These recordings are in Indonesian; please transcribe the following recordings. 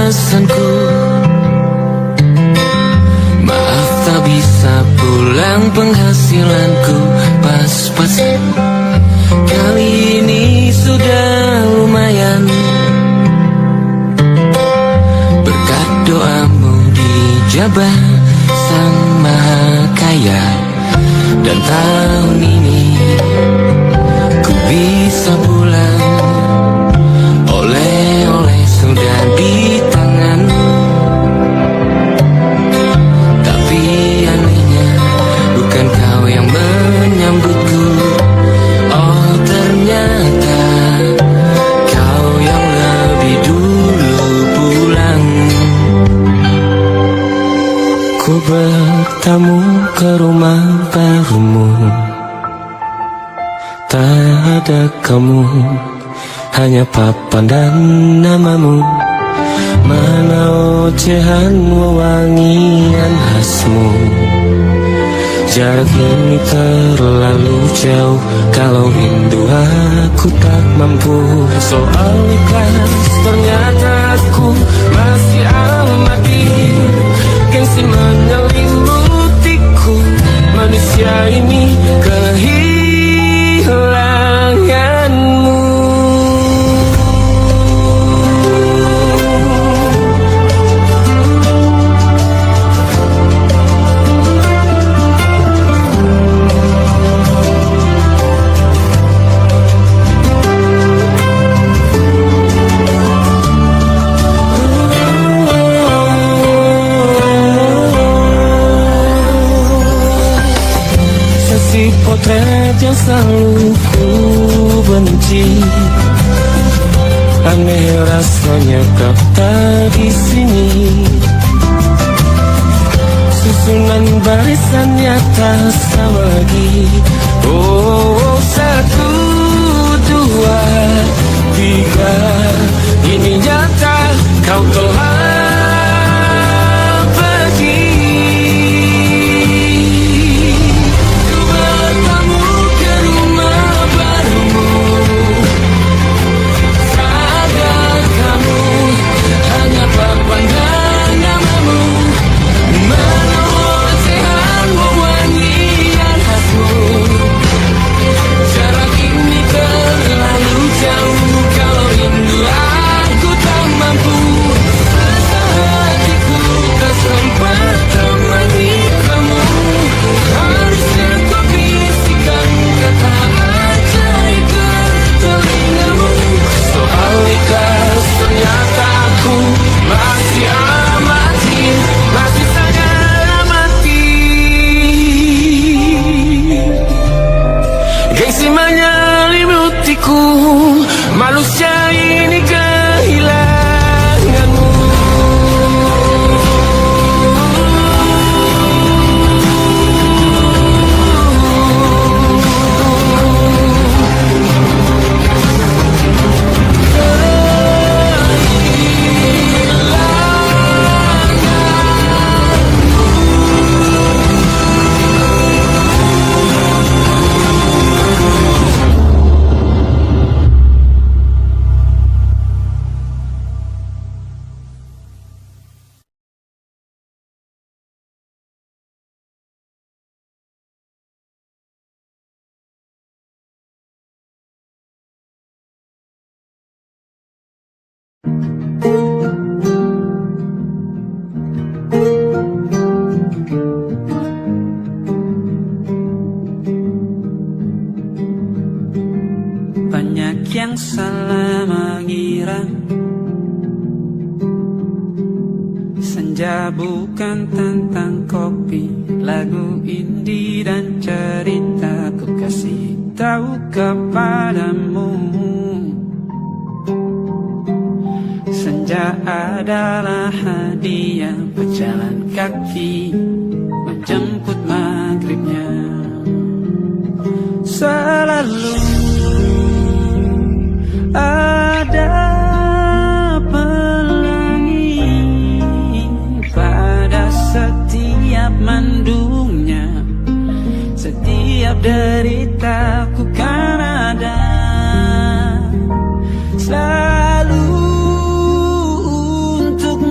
alasanku. Maaf tak bisa pulang, penghasilanku pas-pasan. Kali ini sudah lumayan, berkat doamu dijabah Sang Maha Kaya. Dan tahun ini ku bisa pulang, oleh-oleh sudah di tangan. Tapi anehnya bukan kau yang menyambutku. Oh ternyata kau yang lebih dulu pulang. Ku bertamu ke rumah barumu, tak ada kamu, hanya papan dan namamu. Mana ocehan wewangian khasmu. Jarak ini terlalu jauh, kalau rindu aku tak mampu. Soal ikhlas ternyata aku masih amati, gengsi menyelimutiku. Manusia ini kehilanganmu. Potret yang selalu ku benci, aneh rasanya kau tak di sini. Susunan barisannya tak sama lagi. Oh, 1, 2, 3, ini nyata kau telah manusia ini kehilanganmu. Banyak yang salah mengira senja bukan tentang kopi, lagu indie dan cerita. Ku kasih tahu kepadamu, senja adalah hadiah pejalan kaki menjemput maghribnya. Selalu ada pelangi pada setiap mendungnya, setiap deritaku kan ada. Selalu untuk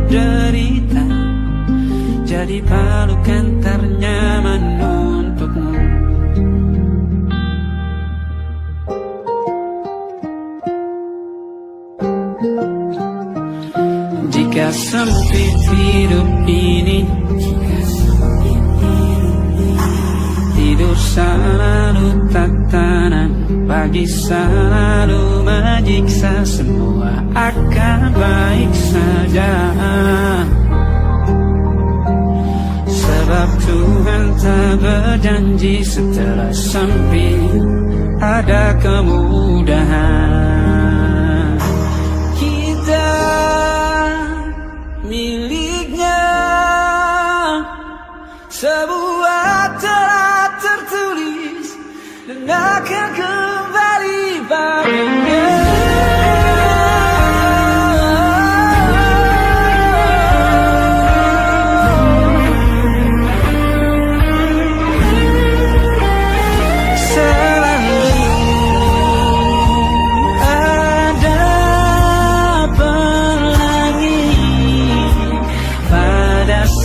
derita, jadi pelukan ternyaman untukmu. Jika sempit hidup ini, tidur selalu tatanan, pagi selalu menyiksa, semua akan baik saja. Sebab Tuhan tak berjanji setelah sempit ada kemudahan. Kita miliknya sebuah telah tertulis dan akan kembali padanya.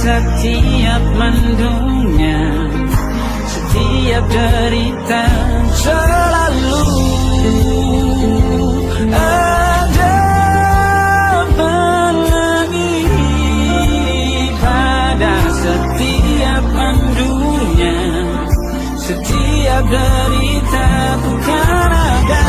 Setiap mendungnya, setiap derita, selalu ada pelangi. Pada setiap mendungnya, setiap derita, bukan ada.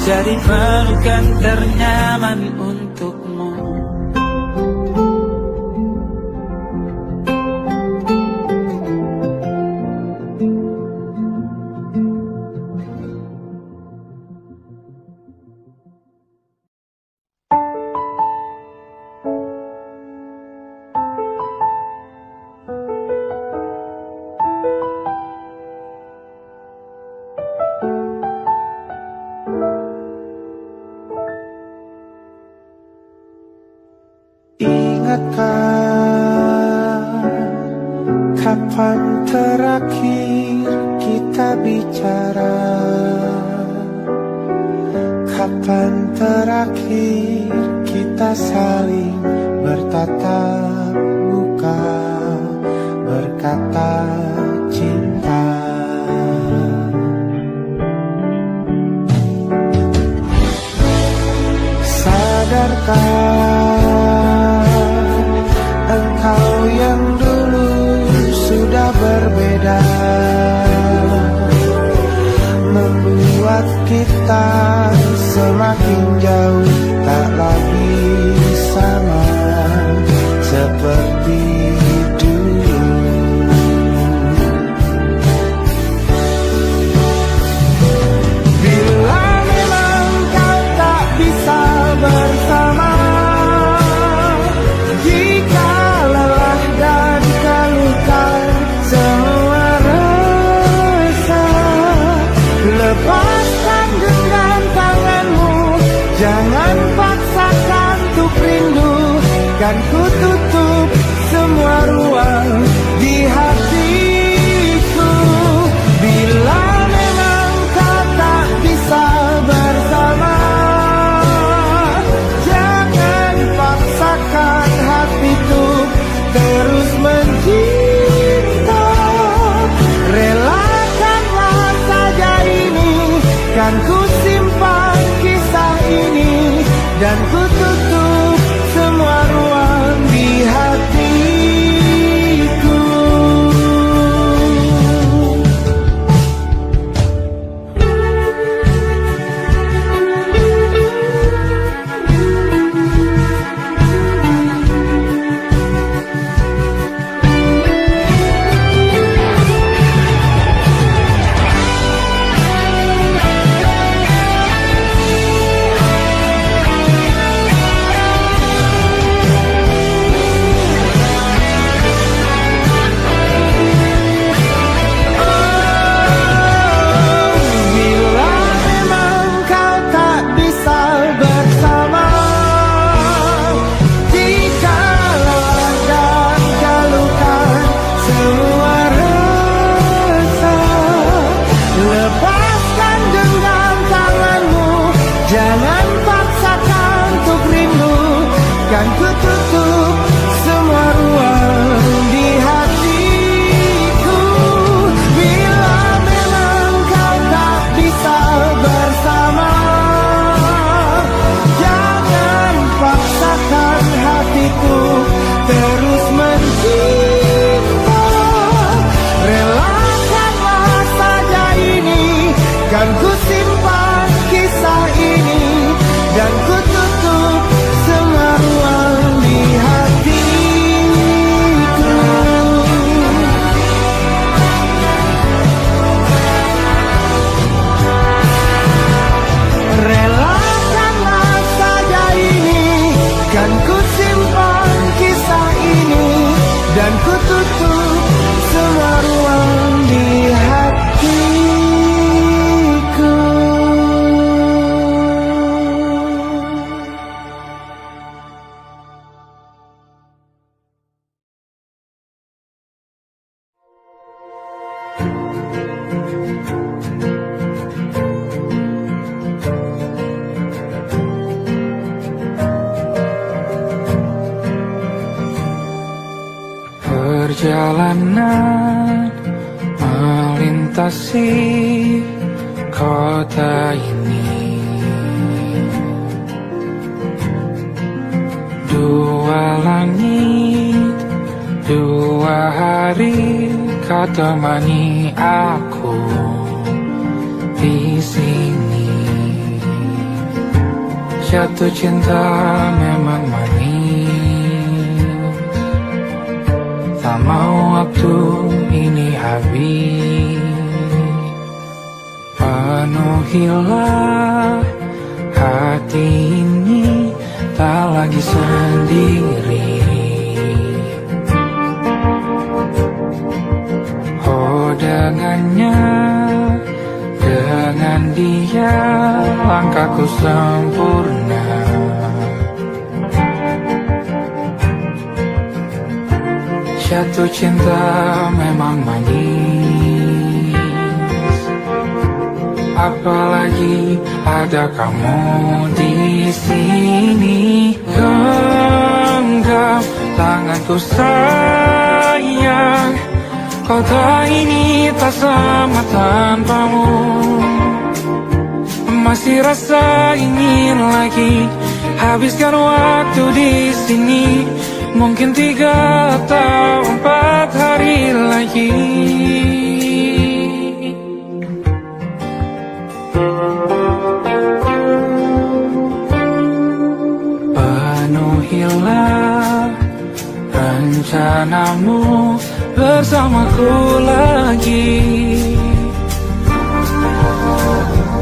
Jadi pelukan ternyaman untukmu. Kapan terakhir kita bicara? Kapan terakhir kita saling bertatap muka, berkata cinta? Sadarkah engkau yang dulu sudah berbeda, membuat kita semakin jauh, tak lagi sama seperti dulu. Bila memang kau tak bisa bersama, lepaskan genggam tanganmu, jangan paksakan untuk rindu, kan ku tutup semua ruang di hatiku. Bila memang kau tak bisa bersama, jangan paksakan hatiku terus mencinta. Relakanlah saja ini, kan ku simpan kisah ini, dan ku tutup semua ruang di hatiku. terus mencinta. Relakanlah saja ini, kan ku simpan kisah ini, dan ku tutup semua ruang di hatiku. Relakanlah saja ini, kan ku simpan kisah ini, dan ku tutup semua ruang di hatiku. Perjalanan melintasi kota ini, dua langit, dua hari kau temani aku di sini. Jatuh cinta memang manis, tak mau waktu ini habis. Penuhilah hati ini, tak lagi sendiri. Oh dengannya, dengan dia langkahku sempurna. Jatuh cinta memang manis, apalagi ada kamu di sini. Genggam tanganku sayang, kota ini tak sama tanpamu. Masih rasa ingin lagi habiskan waktu di sini. Mungkin 3 atau 4 hari lagi. Penuhilah rencanamu bersamaku lagi.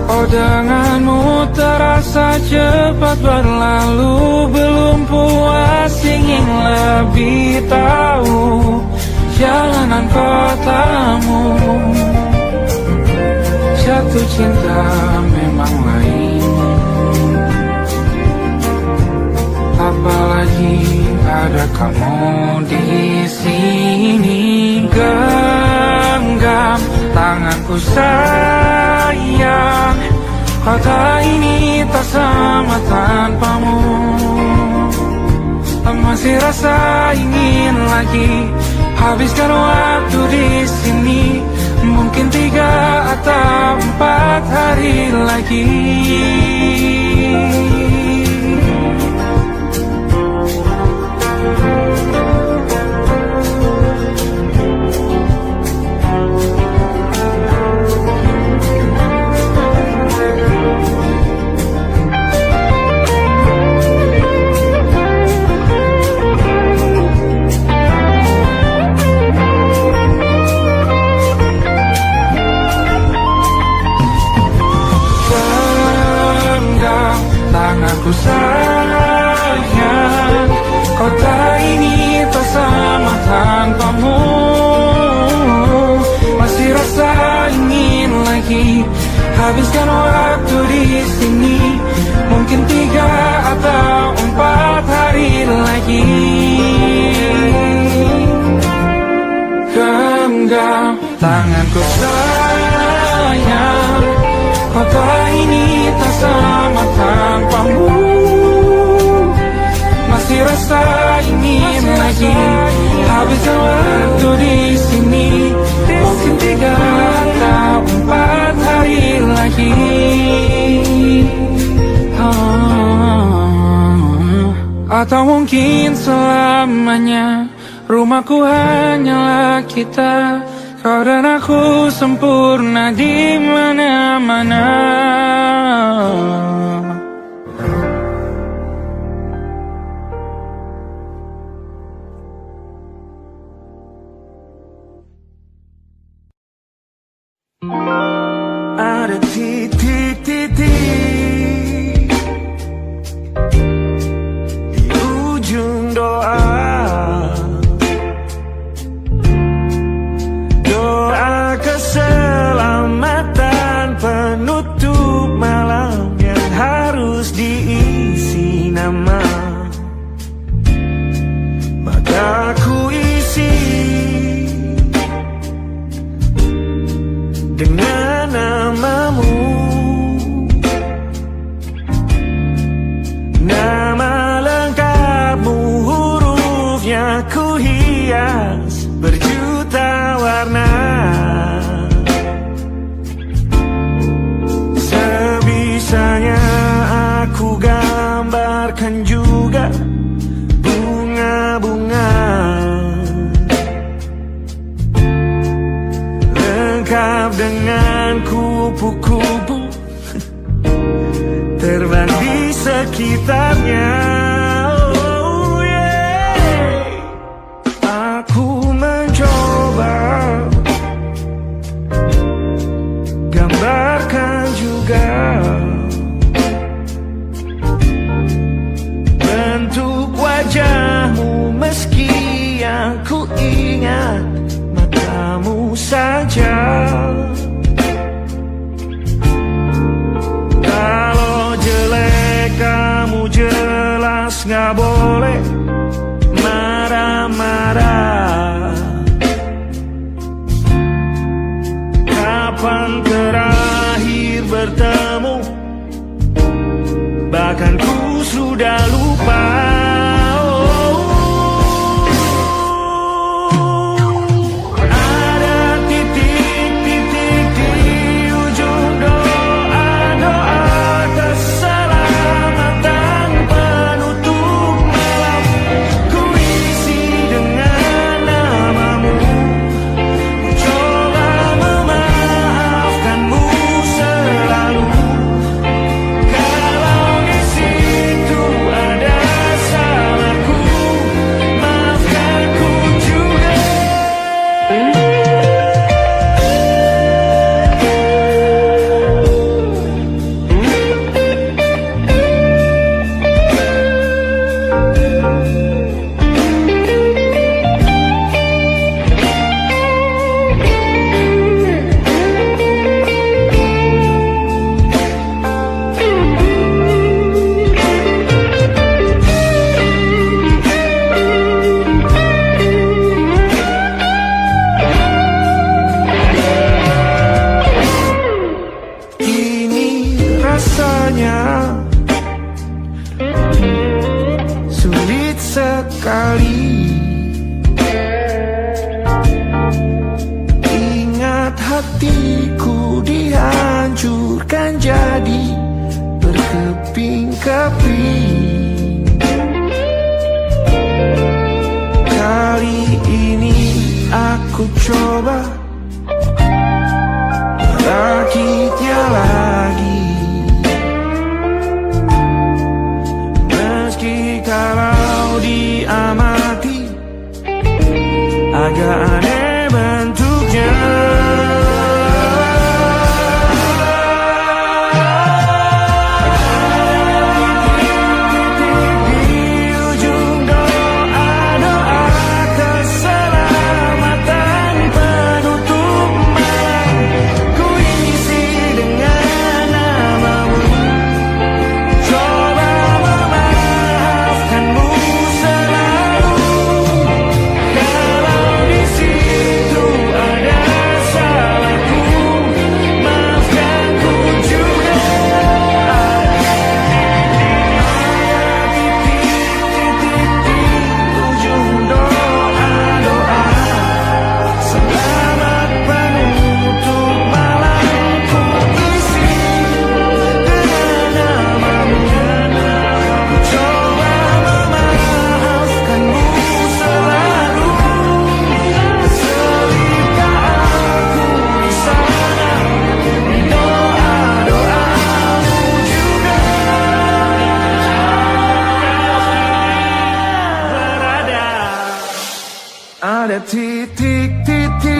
Oh denganmu terasa cepat berlalu, belum puas ingin lebih tahu jalanan kotamu. Jatuh cinta memang lain, apalagi ada kamu di sini. Genggam tanganku sayang, kota ini tak sama tanpamu. Masih rasa ingin lagi habiskan waktu di sini. Mungkin 3 atau 4 hari lagi. Tanganku sayang, kota ini tak sama tanpamu. Masih rasa ingin lagi habiskan waktu di sini. Mungkin 3 atau 4 hari lagi. Genggam tanganku sayang, kota ini tak sama tanpamu. Masih rasa ingin lagi habiskan waktu di sini. Mungkin 3 atau 4 hari lagi. Atau mungkin selamanya rumahku hanyalah kita, kau dan aku sempurna di mana-mana. Ada titik-titik di ujung doa, doa keselamatan penutup malam yang harus diisi nama. Maka ku isi dengan namamu, nama lengkapmu, hurufnya ku hias berjuta warna. Sebisanya aku gambarkan juga bunga-bunga lengkap dengan kupu-kupu terbang di sekitarnya. Oh yeah. Aku mencoba gambarkan juga bentuk wajahmu, meski yang ku ingat matamu saja. Kalau jelek kamu jelas gak boleh marah-marah. Kapan terakhir bertemu, bahkan ku sudah lupa. Sulit sekali ingat hatiku dihancurkan jadi berkeping-keping. Kali ini aku coba merakitnya lagi. Kalau diamati agak aneh bentuknya. Di ujung doa-doa keselamatan penutup malam, ku isi dengan namamu. Coba memaafkanmu selalu. Kalau di sini ada titik-titik.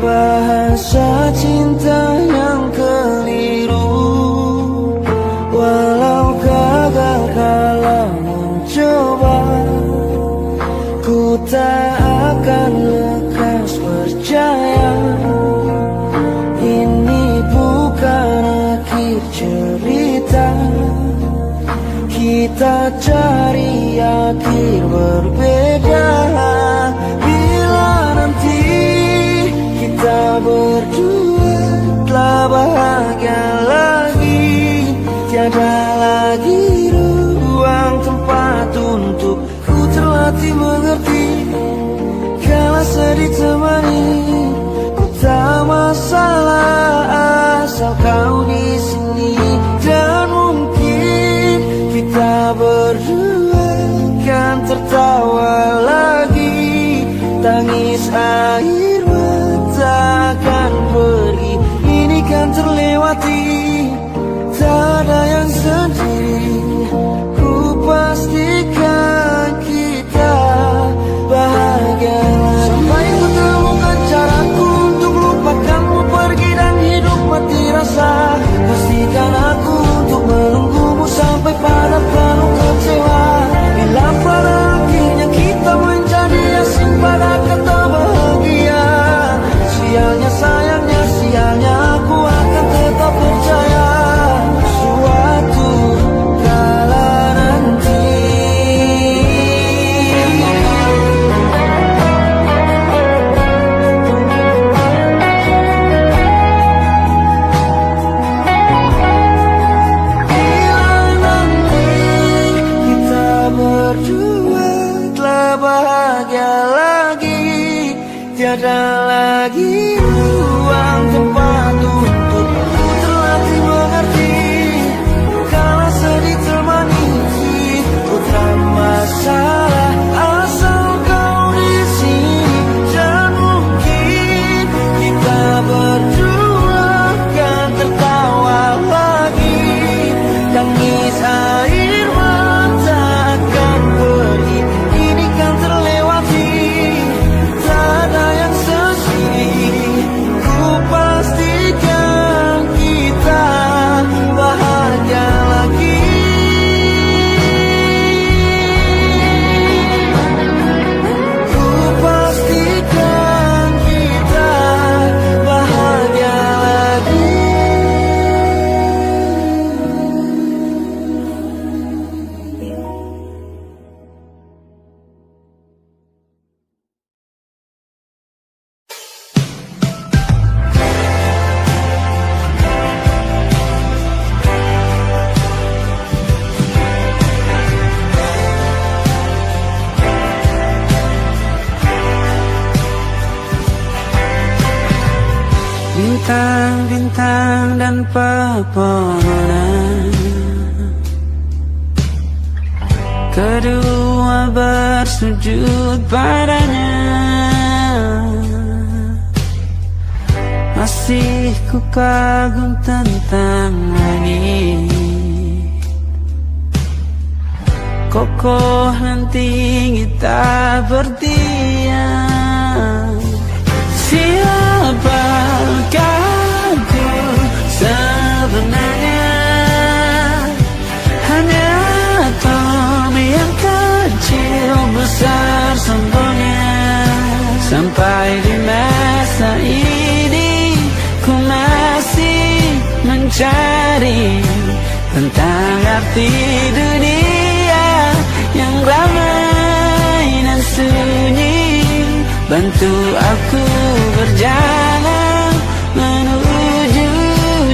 Bahasa cinta yang keliru kita cari akhir berbeda. Bila nanti kita berdua telah bahagia lagi, tiada lagi ruang tempat untuk ku terlatih mengerti. Kala sedih temani, ku tak masalah asal kau di sini. Dan mungkin kita berdua kan tertawa lagi, tangis air mata akan pergi, ini kan terlewati. Tak ada yang sendiri, ku pastikan kita bahagia. Sampai ku temukan caraku untuk lupakanmu pergi dan hidup mati rasa. Pastikan aku untuk menunggumu sampai pada penuh kecewa. Bila pada akhirnya kita menjadi asing pada kata bahagia, sialnya sayangnya sialnya aku akan tetap percaya suatu kala nanti. Bahagia lagi, tiada lagi ruang tempat untuk ku terlatih mengerti. Kala sedih temani, ku tak masalah asal kau di sini. Dan mungkin kita berdua kan tertawa lagi, tangis air mata akan pergi, ini kan terlewati. Tak ada yang sendiri, ku pastikan kita bahagia lagi. Ku pastikan kita bahagia lagi. Bintang-bintang dan pepohonan, kedua bersujud padanya. Masih ku kagum tentang langit, kokoh dan tinggi tak berdiam. Siapakah ku sebenarnya? Hanya atom yang kecil besar sempurna. Sampai di masa ini ku masih mencari tentang arti dunia yang ramai dan sunyi. Bantu aku berjalan menuju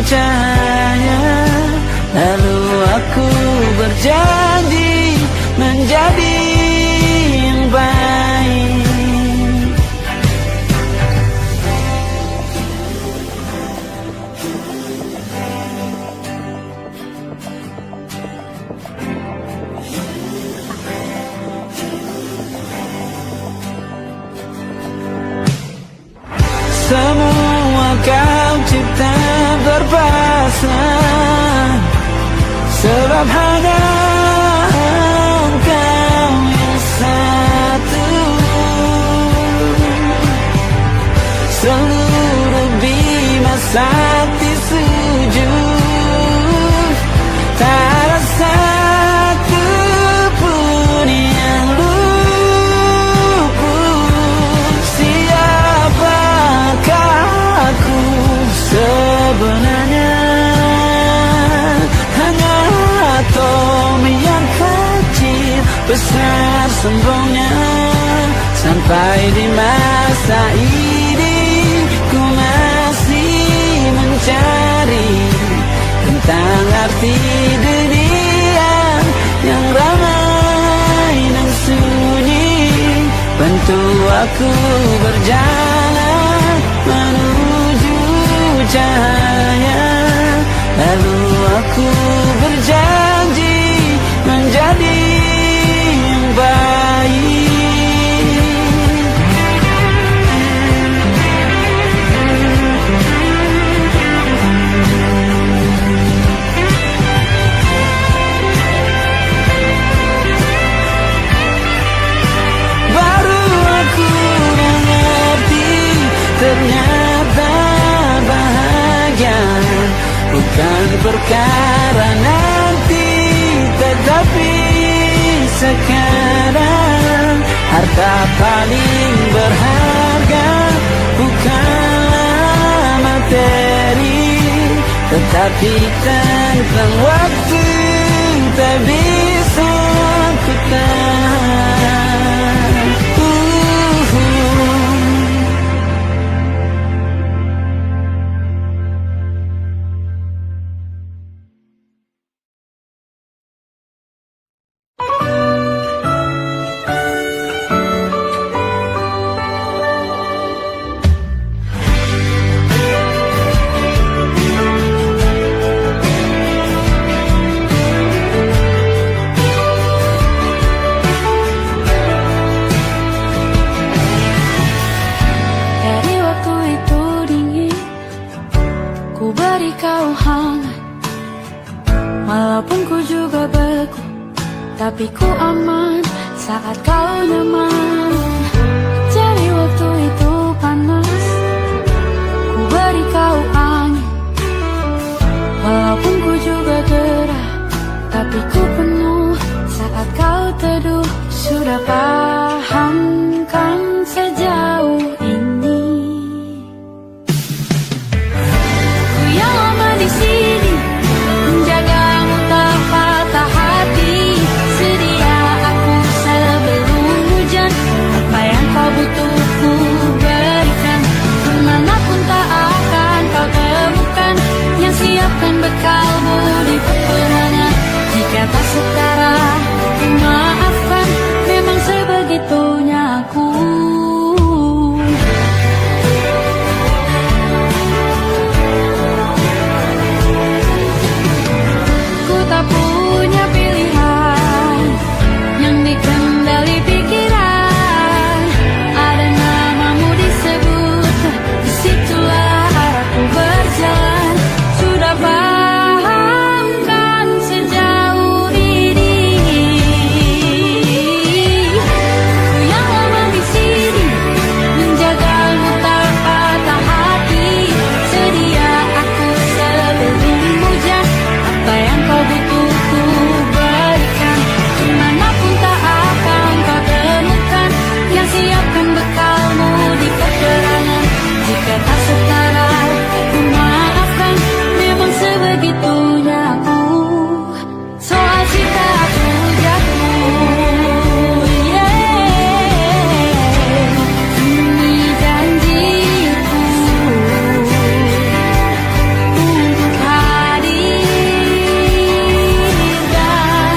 cahaya, lalu aku berjanji menjadi yang baik. Semua kau cipta berpasang, sebab hanya engkau yang satu. Seluruh bima sakti sujud, tak ada satu pun yang luput. Siapakah aku sebenarnya? Hanya atom yang besar sombongnya, sampai di masa ini ku masih mencari tentang arti dunia yang ramai dan sunyi. Bantu aku berjalan menuju cahaya, lalu aku berjanji menjadi yang baik. Baru aku mengerti, ternyata bahagia bukan perkara nanti, tetapi sekarang. Harta paling berharga bukanlah materi, tetapi tentang waktu tak bisa ku tahan. Tapi ku aman saat kau nyaman. Jadi waktu itu panas, ku beri kau angin. Walaupun ku juga gerah, tapi ku penuh saat kau teduh. Sudah paham kan sejauh ini? Ku yang lama di sini menjagamu tak patah hati. Butuh ku berikan, kemanapun tak akan kau temukan yang siapkan bekalmu di peperangan. Jika tak setara, ku maafkan, memang sebegitunya aku. Ku tak punya pilihan yang dikendali pikiran. Sudah paham kan sejauh ini? Ku yang lama di sini menjagamu tak patah hati. Sedia aku sebelum hujan, apa yang kau butuh ku berikan. Kemanapun tak akan kau temukan yang siapkan bekalmu di peperangan. Jika tak setara, ku maafkan, memang sebegitunya aku. Soal cinta aku jatuh, ini janjiku untuk hadir dan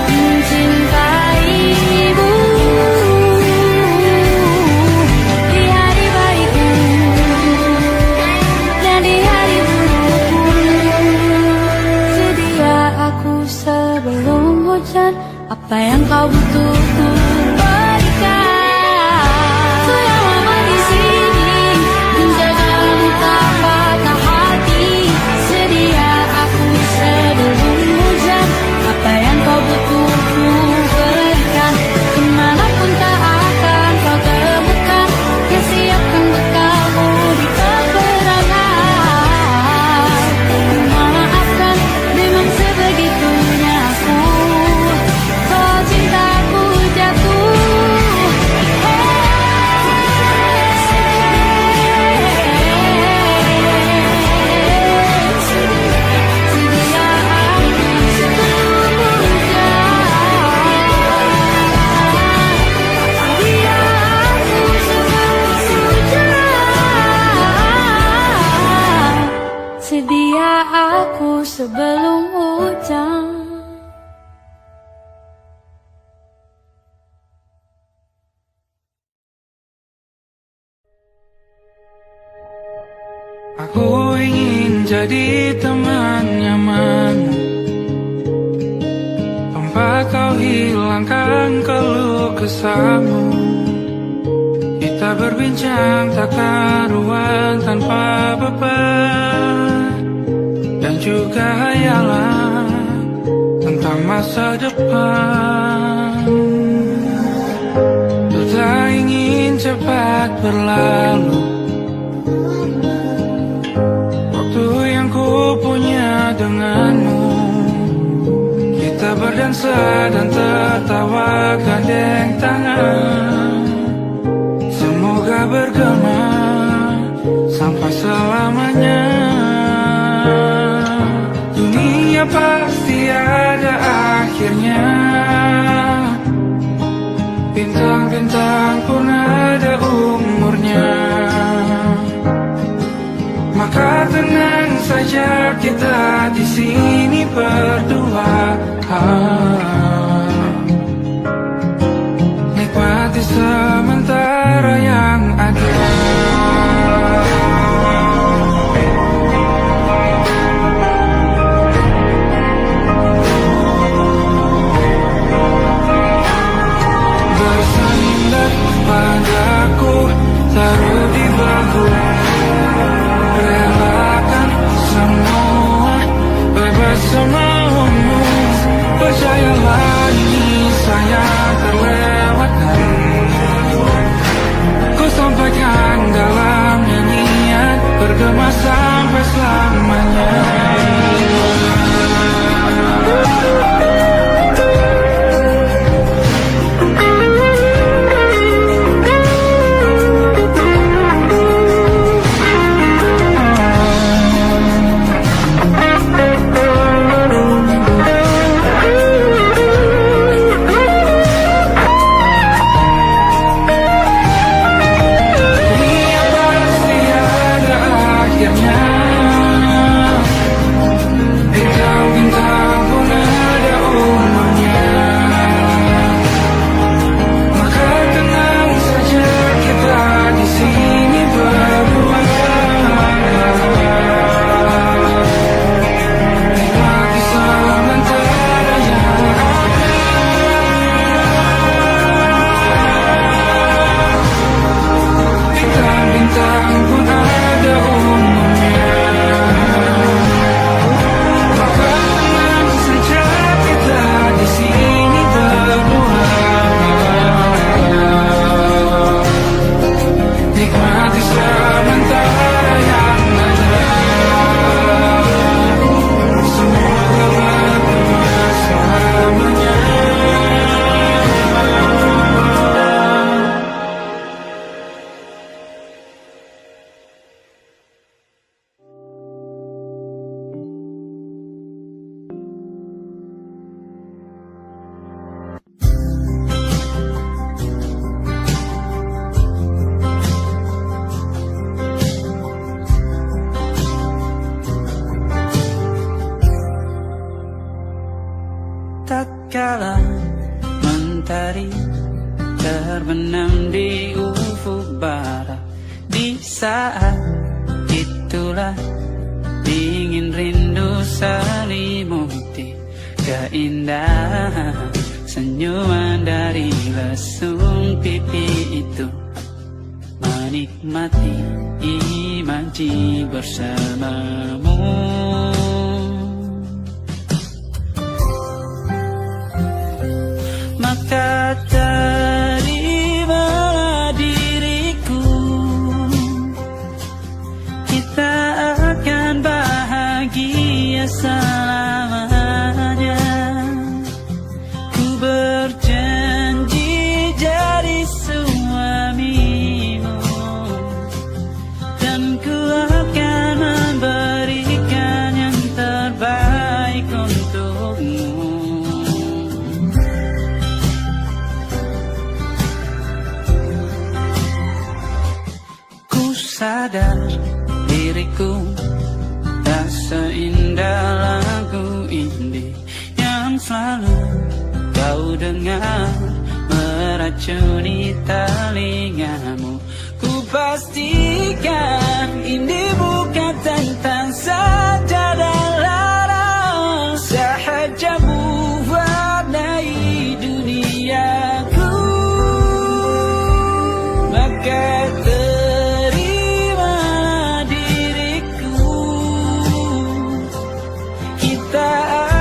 mencintaimu di hari baikmu dan di hari burukmu. Sedia aku sebelum hujan, apa yang kau butuh ku berikan. Ku yang lama di sini menjagamu tak patah hati. Sedia aku sebelum hujan, apa yang kau butuh ku berikan. Kemanapun tak akan kau temukan yang siapkan bekalmu di peperangan. Ku maafkan, memang sebegitunya aku. Kau cintaku jatuh. aku sebelum hujan. Aku ingin jadi teman nyamanmu, tempat kau hilangkan keluh kesahmu. Kita berbincang tak karuan tanpa beban, dan juga hayalan tentang masa depan. Ku tak ingin cepat berlalu waktu yang ku punya denganmu. Kita berdansa dan tertawa gandeng tangan, semoga bergema sampai selamanya. Dunia pasti ada akhirnya, bintang-bintang pun ada umurnya. Maka tenang saja kita di sini berdua, nikmati sementara yang ada. Bersandar padaku, taruh di bahu, relakan semua, bebas semaumu. Percayalah ini saya terlewatkan, ku sampaikan dalam nyanyian, bergema sampai selamanya. Tatkala mentari terbenam di ufuk barat, di saat itulah dingin rindu selimuti keindahan senyuman dari lesung pipi itu. Menikmati imaji bersamamu, maka terimalah diriku, kita akan bahagia selamanya. Ku berjanji jadi suamimu, dan ku akan memberikan yang terbaik untukmu. Sadar diriku tak seindah selalu kau dengar meracuni telingamu. Ku pastikan ini bukan tentang saja dan larang, sahaja mewarnai duniaku. Maka terima diriku, kita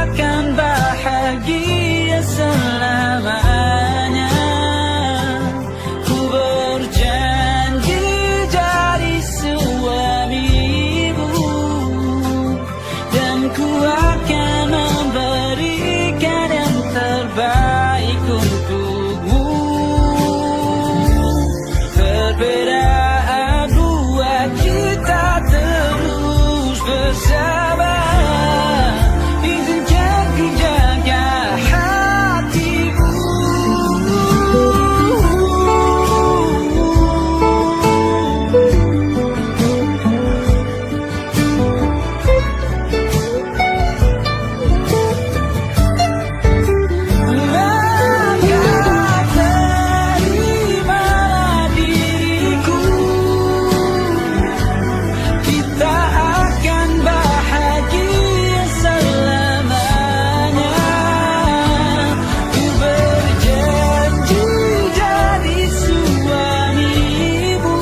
akan bahagia selamanya. Ku berjanji jadi suamimu, dan ku akan memberikan yang terbaik untukmu. Perbedaan buat kita terus bersama. Izinkan ku jaga hatimu. Maka terimalah diriku, kita akan bahagia selamanya. Ku berjanji jadi suamimu,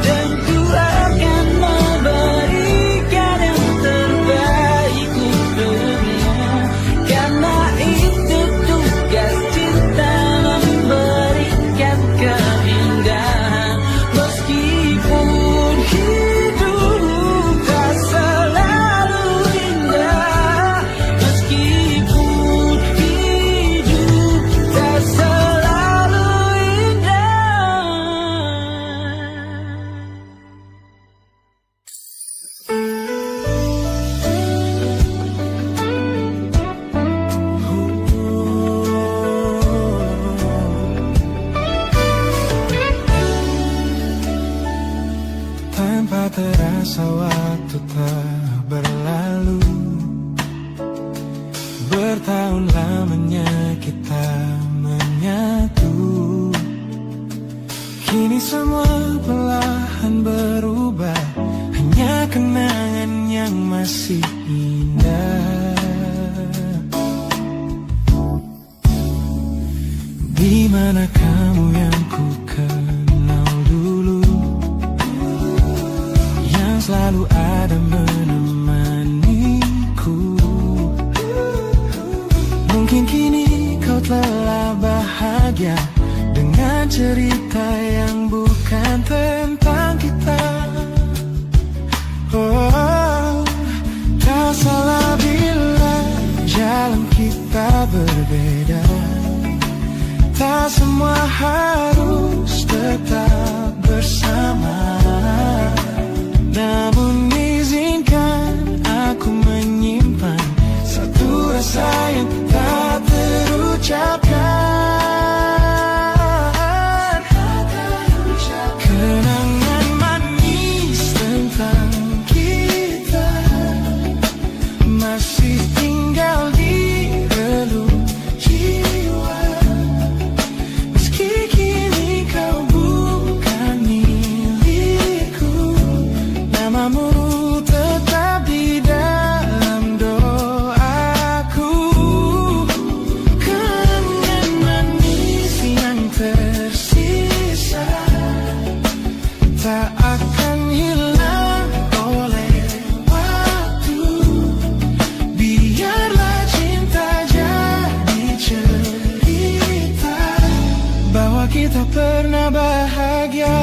dan ku akan memberikan yang terbaik untukmu. Karena itu tugas cinta, memberikan keindahan. Meskipun hidup tak selalu indah, meskipun hidup tak selalu indah. Tanpa terasa waktu telah berlalu, bertahun lamanya kita menyatu. Kini semua perlahan berubah, hanya kenangan yang masih indah. Di mana kamu yang ku kenal dulu, yang selalu ada menemaniku. Mungkin kini kau telah bahagia dengan cerita yang bukan tentang kita. Oh, tak salah bila jalan kita berbeda. Tak semua harus tetap bersama. Namun izinkan aku menyimpan satu rasa yang tak terucapkan. Kenangan manis tentang kita masih tinggal di relung jiwa. Meski kini kau bukan milikku, namamu tetap di dalam doaku. Kenangan manis yang tersisa tak akan hilang oleh waktu. Biarlah cinta jadi cerita bahwa kita pernah bahagia.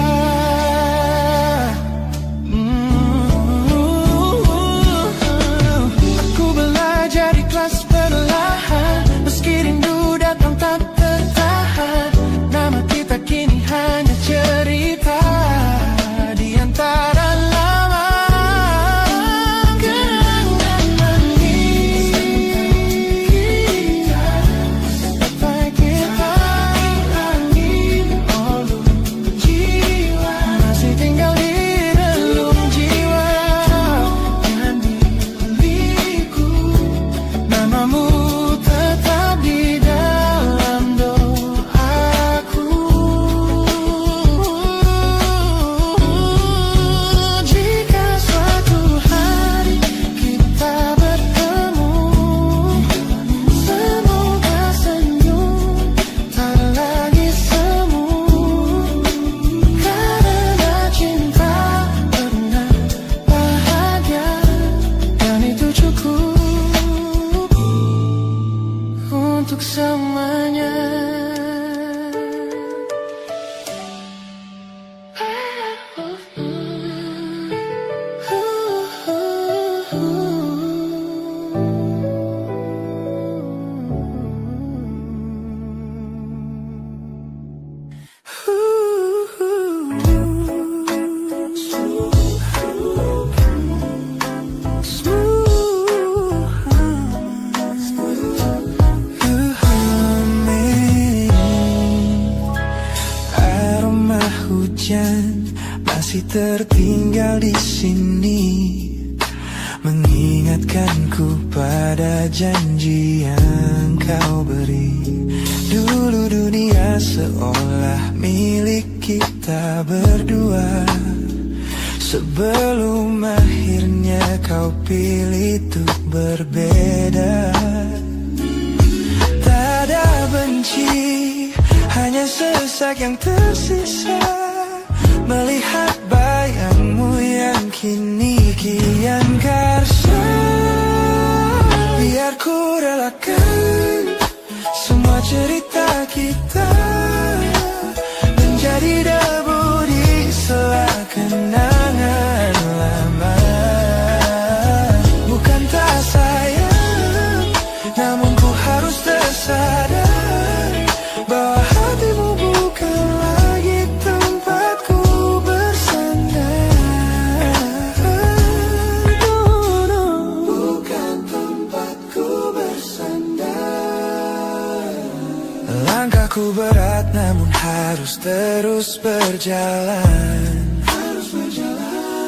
tertinggal di sini, mengingatkanku pada janji yang kau beri. Dulu dunia seolah milik kita berdua, sebelum akhirnya kau pilih untuk berbeda. Tak ada benci, hanya sesak yang tersisa, melihat bayangmu yang kini kian karsa. Biar ku relakan semua cerita kita menjadi debu di sela kenangan lama. Bukan tak sayang, namun ku harus tersadar bahwa hatimu bukan lagi tempatku bersandar. Bukan tempatku bersandar. Langkahku berat namun harus terus berjalan,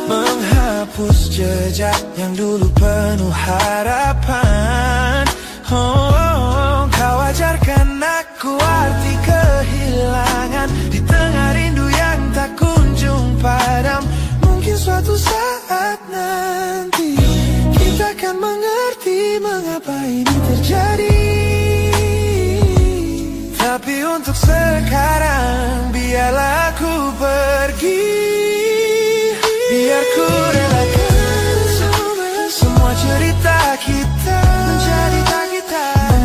menghapus jejak yang dulu penuh harapan. Kau ajarkan aku arti kehilangan di tengah rindu yang tak kunjung padam. Mungkin suatu saat nanti kita akan mengerti mengapa ini terjadi. Tapi untuk sekarang biarlah aku pergi. Biar ku relakan semua cerita kita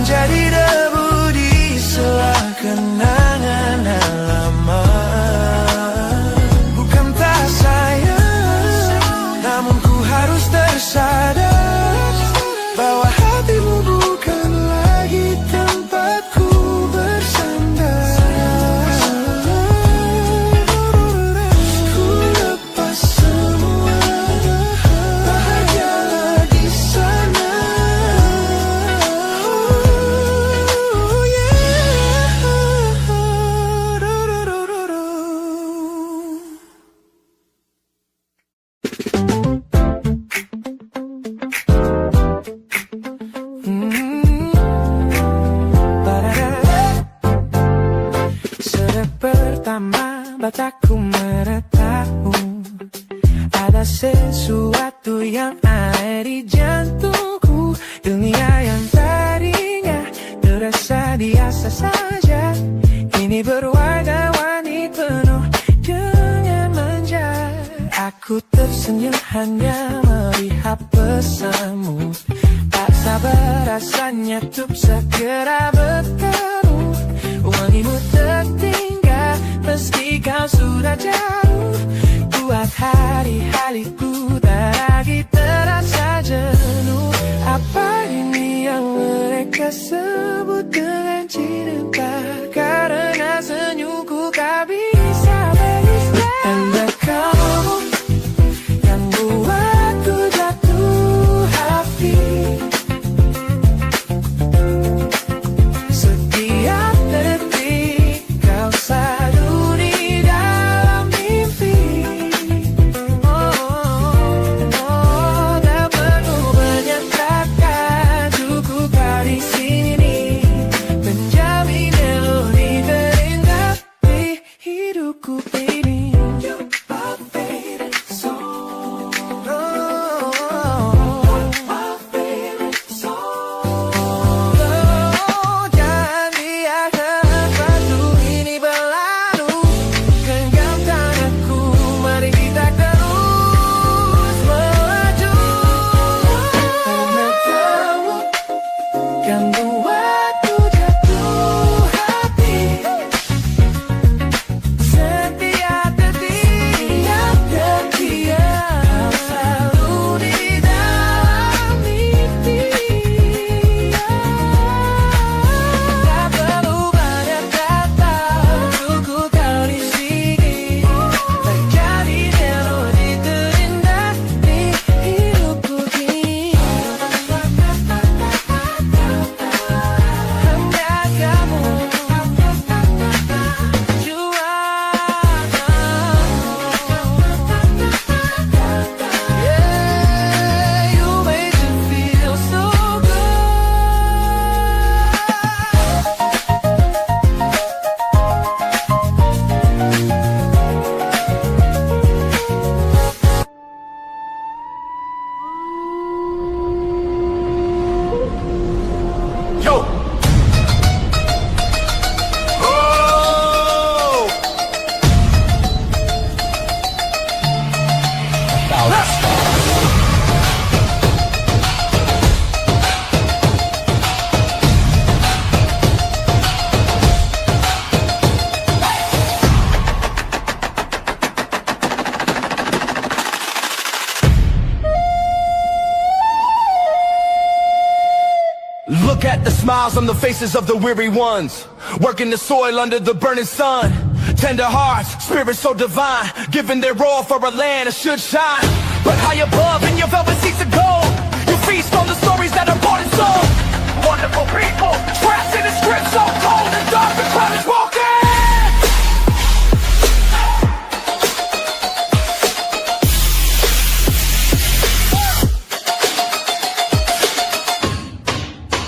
menjadi debu di sela kenangan lama. Bukan tak sayang, namun ku harus tersadar bahwa hatimu bukan lagi tempatku bersandar. Ku lepas semua, bahagialah di sana. Oh yeah. Sejak pertama mataku meratamu, ada sesuatu yang ada di jantungku. Dunia yang tadinya terasa biasa saja, kini berwarna-warni penuh dengan manja. Aku tersenyum hanya melihat pesanmu, tak sabar rasanya untuk segera bertemu. Wangimu tertinggal meski kau sudah jauh, buat hari-hariku tak lagi terasa jenuh. Apa ini yang mereka sebut dengan cinta? Karena senyumku tak bisa beristirahat. Tanda kamu yang buatku jatuh hati. Setiap detik kau selalu di dalam mimpi. Tak perlu banyak kata, cukup kau di sini Look at the smiles on the faces of the weary ones, working the soil under the burning sun. Tender hearts, spirits so divine, giving their all for a land that should shine. But high above in your velvet seats of gold, you feast on the stories that are bought and sold. Wonderful people, trapped in a script so cold and dark and crowded walking.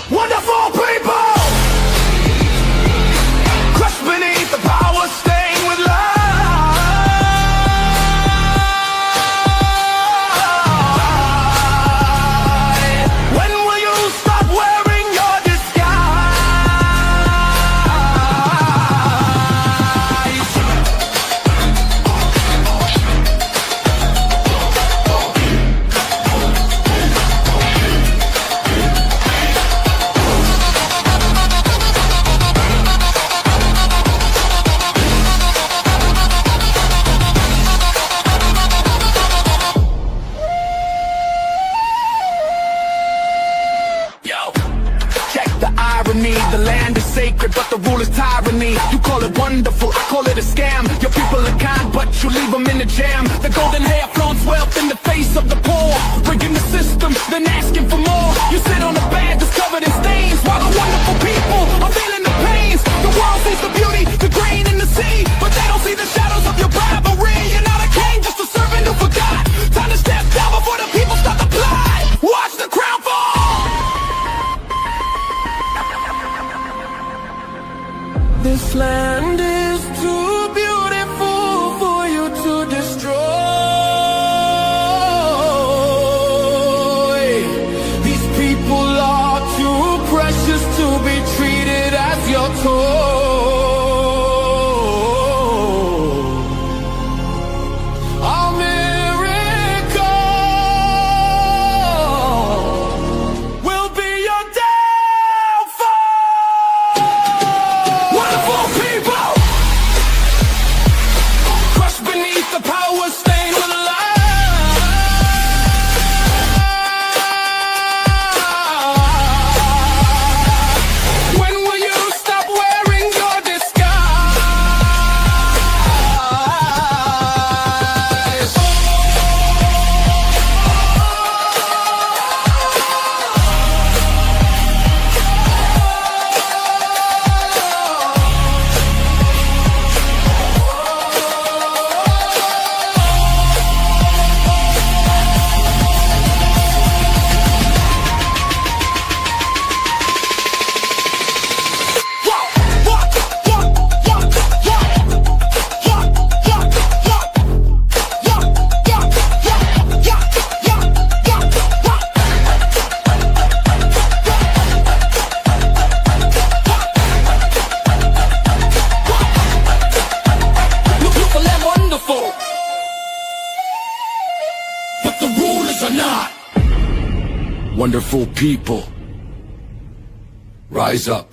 Wonderful people, crushed beneath the power stained with light. When will you stop wearing your disguise? Yo, check the irony. The land is sacred, but the rule is tyranny. You call it wonderful, I call it a scam. Your people are kind, but you leave them in the jam. The golden hair flaunts wealth in the face of the poor, rigging the system, then asking for more. You sit on a bed that's covered in stains, while the wonderful people are feeling the pains. The world sees the beauty, the grain in the sea, but they don't see the shadows of your bribery. You're not a king, just a servant who forgot. Time to step down before the people start to fly. Watch the crown fall. This land is too beautiful for you to destroy. These people are too precious to be treated as your toy. A miracle will be your downfall. Wonderful people, crushed beneath the power stained with light. When will you stop wearing your disguise? Beautiful and wonderful, but the rulers are not. Wonderful people, rise up.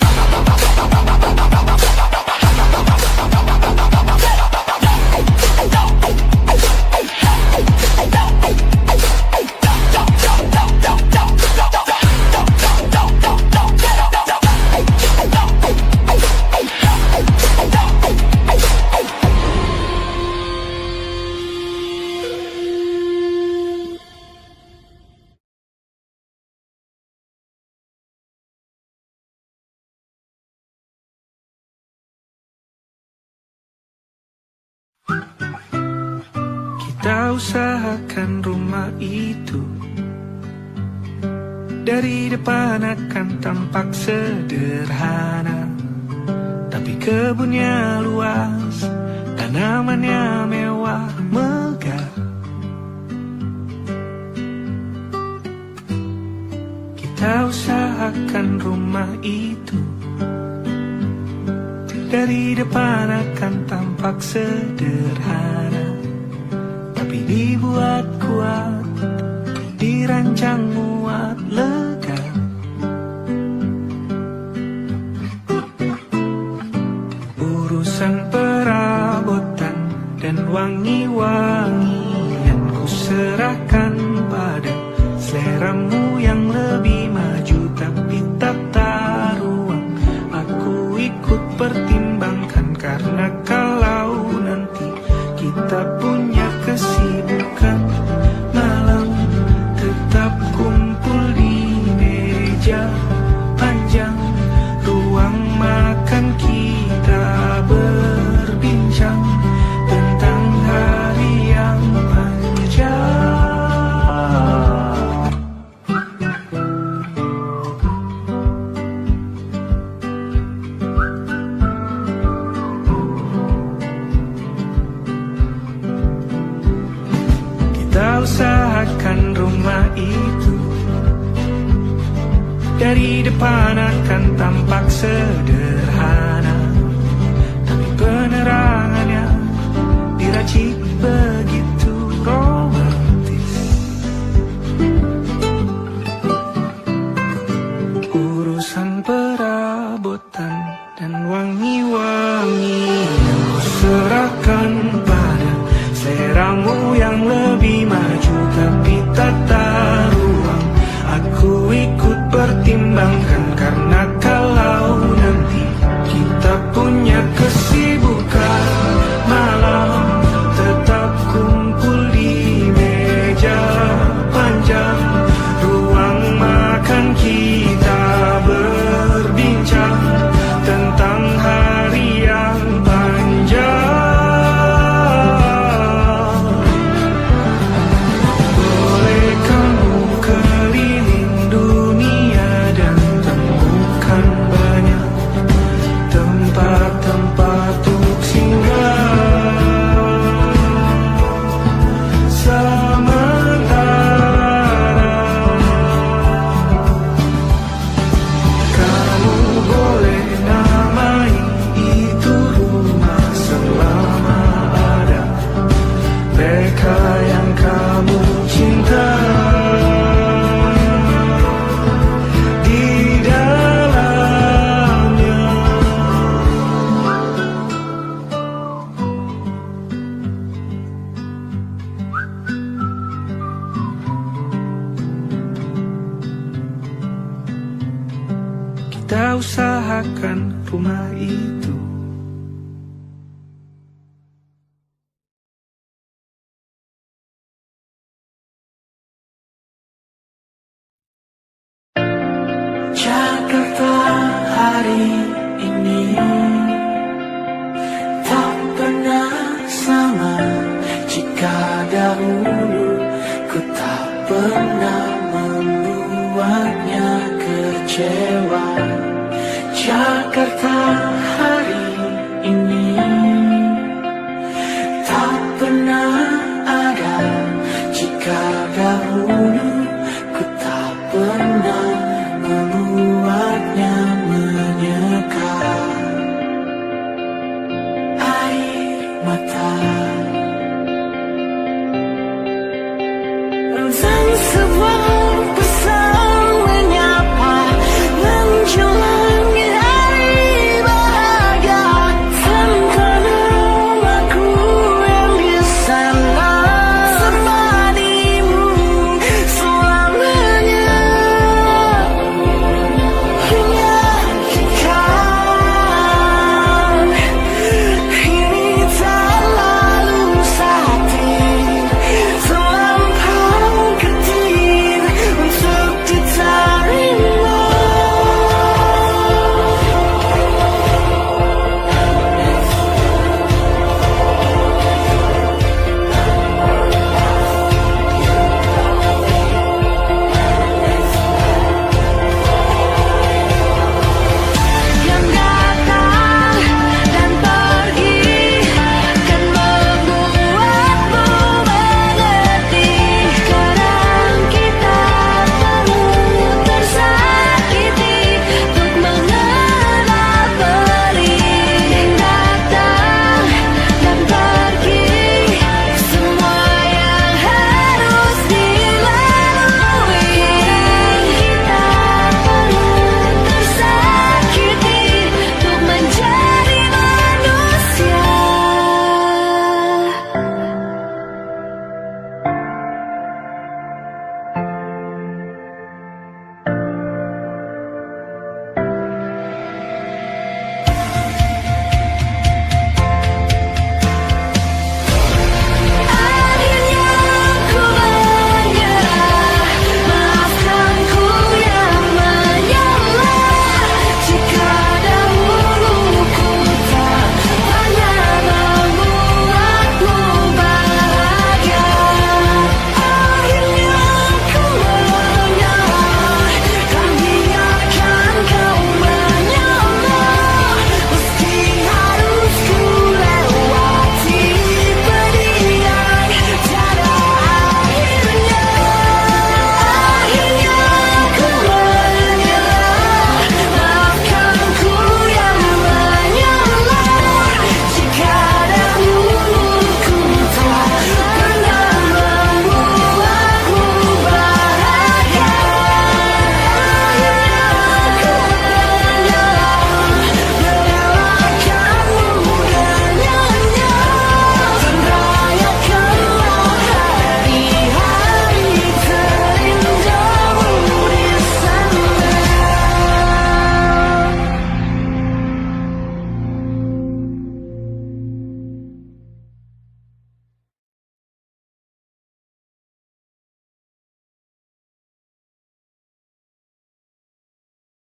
Kita usahakan rumah itu dari depan akan tampak sederhana, tapi kebunnya luas, tanamannya mewah megah. Kita usahakan rumah itu dari depan akan tampak sederhana, tapi dibuat kuat, dirancang muat lega. Urusan perabotan dan wangi-wangian ku serahkan pada seleramu yang lebih maju, tapi tetap Dari depan akan tampak sederhana, tapi penerangannya diracik begitu romantis. Urusan perabotan dan wangi-wangi yang kau serahkan pada seleramu yang lebih maju, tapi tata ruang aku ikut pertimbangkan. Karena kalau nanti kita punya kesibukan malam, tetap kumpul di meja panjang ruang makan, kita berbincang tentang hari yang panjang. Boleh kamu keliling dunia dan temukan banyak tempat-tempat untuk singgah. Sementara kamu boleh namai itu rumah selama ada mereka yang kamu cinta di dalamnya. Kita usahakan rumah itu. Jakarta hari ini tak pernah sama. Jika dahulu ku tak pernah membuatnya kecewa. Jakarta hari ini tak pernah ada. Jika dahulu ku tak pernah membuatnya menyeka. Air mata dan sebuah